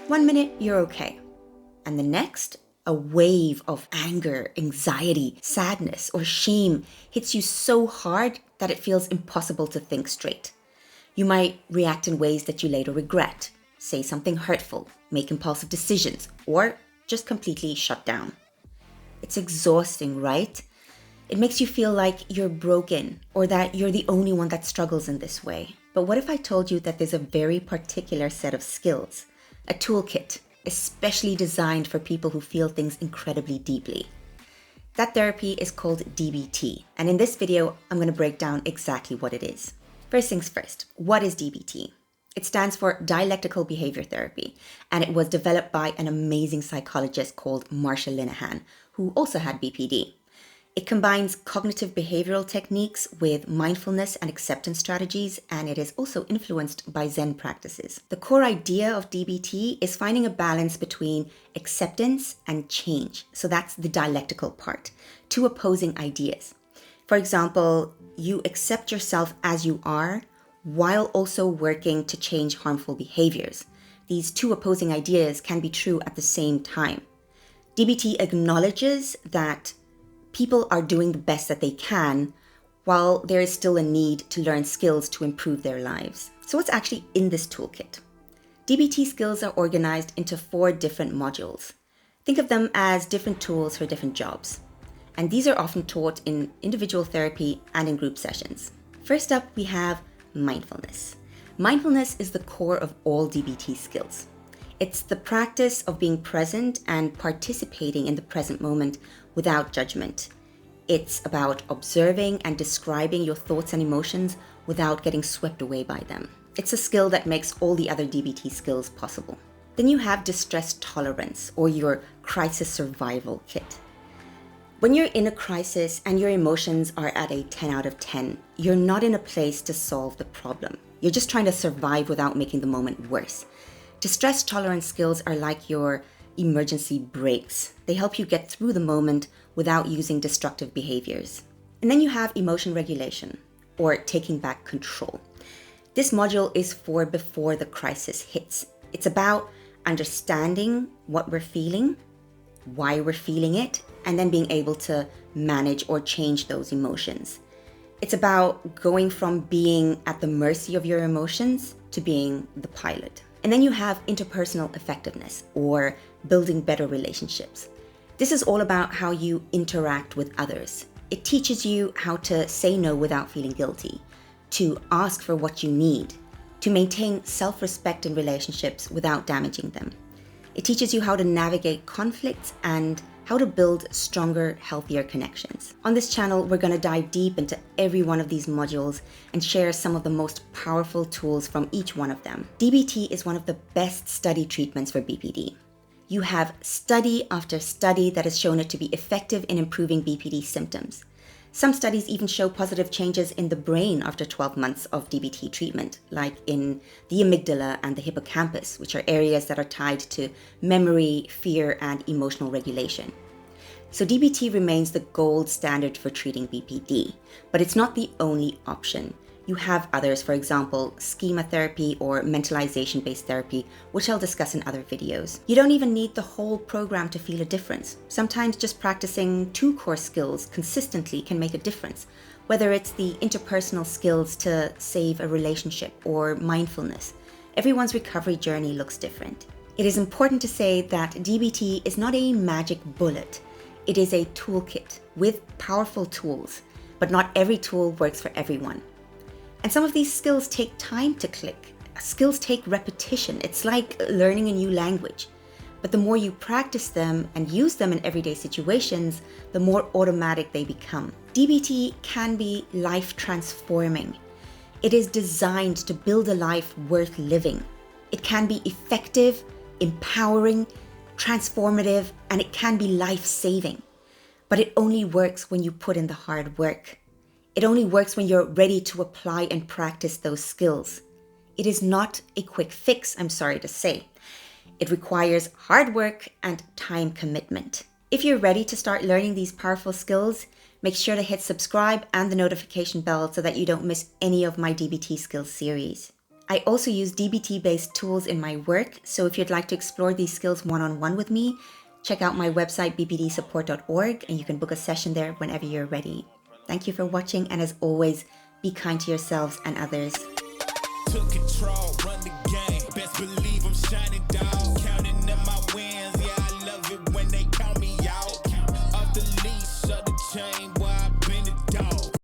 1 minute, you're okay. And the next, a wave of anger, anxiety, sadness, or shame hits you so hard that it feels impossible to think straight. You might react in ways that you later regret, say something hurtful, make impulsive decisions, or just completely shut down. It's exhausting, right? It makes you feel like you're broken or that you're the only one that struggles in this way. But what if I told you that there's a very particular set of skills, a toolkit, especially designed for people who feel things incredibly deeply? That therapy is called DBT, and in this video, I'm going to break down exactly what it is. First things first, what is DBT? It stands for Dialectical Behavior Therapy, and it was developed by an amazing psychologist called Marsha Linehan, who also had BPD. It combines cognitive behavioral techniques with mindfulness and acceptance strategies, and it is also influenced by Zen practices. The core idea of DBT is finding a balance between acceptance and change. So that's the dialectical part, two opposing ideas. For example, you accept yourself as you are while also working to change harmful behaviors. These two opposing ideas can be true at the same time. DBT acknowledges that people are doing the best that they can while there is still a need to learn skills to improve their lives. So what's actually in this toolkit? DBT skills are organized into 4 different modules. Think of them as different tools for different jobs. And these are often taught in individual therapy and in group sessions. First up, we have mindfulness. Mindfulness is the core of all DBT skills. It's the practice of being present and participating in the present moment without judgment. It's about observing and describing your thoughts and emotions without getting swept away by them. It's a skill that makes all the other DBT skills possible. Then you have distress tolerance, or your crisis survival kit. When you're in a crisis and your emotions are at a 10 out of 10, you're not in a place to solve the problem. You're just trying to survive without making the moment worse. Distress tolerance skills are like your emergency brakes. They help you get through the moment without using destructive behaviors. And then you have emotion regulation, or taking back control. This module is for before the crisis hits. It's about understanding what we're feeling, why we're feeling it, and then being able to manage or change those emotions. It's about going from being at the mercy of your emotions to being the pilot. And then you have interpersonal effectiveness, or building better relationships. This is all about how you interact with others. It teaches you how to say no without feeling guilty, to ask for what you need, to maintain self-respect in relationships without damaging them. It teaches you how to navigate conflicts and how to build stronger, healthier connections. On this channel, we're going to dive deep into every one of these modules and share some of the most powerful tools from each one of them. DBT is one of the best study treatments for BPD. You have study after study that has shown it to be effective in improving BPD symptoms. Some studies even show positive changes in the brain after 12 months of DBT treatment, like in the amygdala and the hippocampus, which are areas that are tied to memory, fear, and emotional regulation. So DBT remains the gold standard for treating BPD, but it's not the only option. You have others, for example, schema therapy or mentalization-based therapy, which I'll discuss in other videos. You don't even need the whole program to feel a difference. Sometimes just practicing 2 core skills consistently can make a difference, whether it's the interpersonal skills to save a relationship or mindfulness. Everyone's recovery journey looks different. It is important to say that DBT is not a magic bullet. It is a toolkit with powerful tools, but not every tool works for everyone. And some of these skills take time to click. Skills take repetition. It's like learning a new language. But the more you practice them and use them in everyday situations, the more automatic they become. DBT can be life transforming. It is designed to build a life worth living. It can be effective, empowering, transformative, and it can be life-saving. But it only works when you put in the hard work. It only works when you're ready to apply and practice those skills. It is not a quick fix, I'm sorry to say. It requires hard work and time commitment. If you're ready to start learning these powerful skills, make sure to hit subscribe and the notification bell so that you don't miss any of my DBT skills series. I also use DBT-based tools in my work, so if you'd like to explore these skills one-on-one with me, check out my website bbdsupport.org and you can book a session there whenever you're ready. Thank you for watching, and as always, be kind to yourselves and others. Took control, run the game. Best believe I'm shining, dog.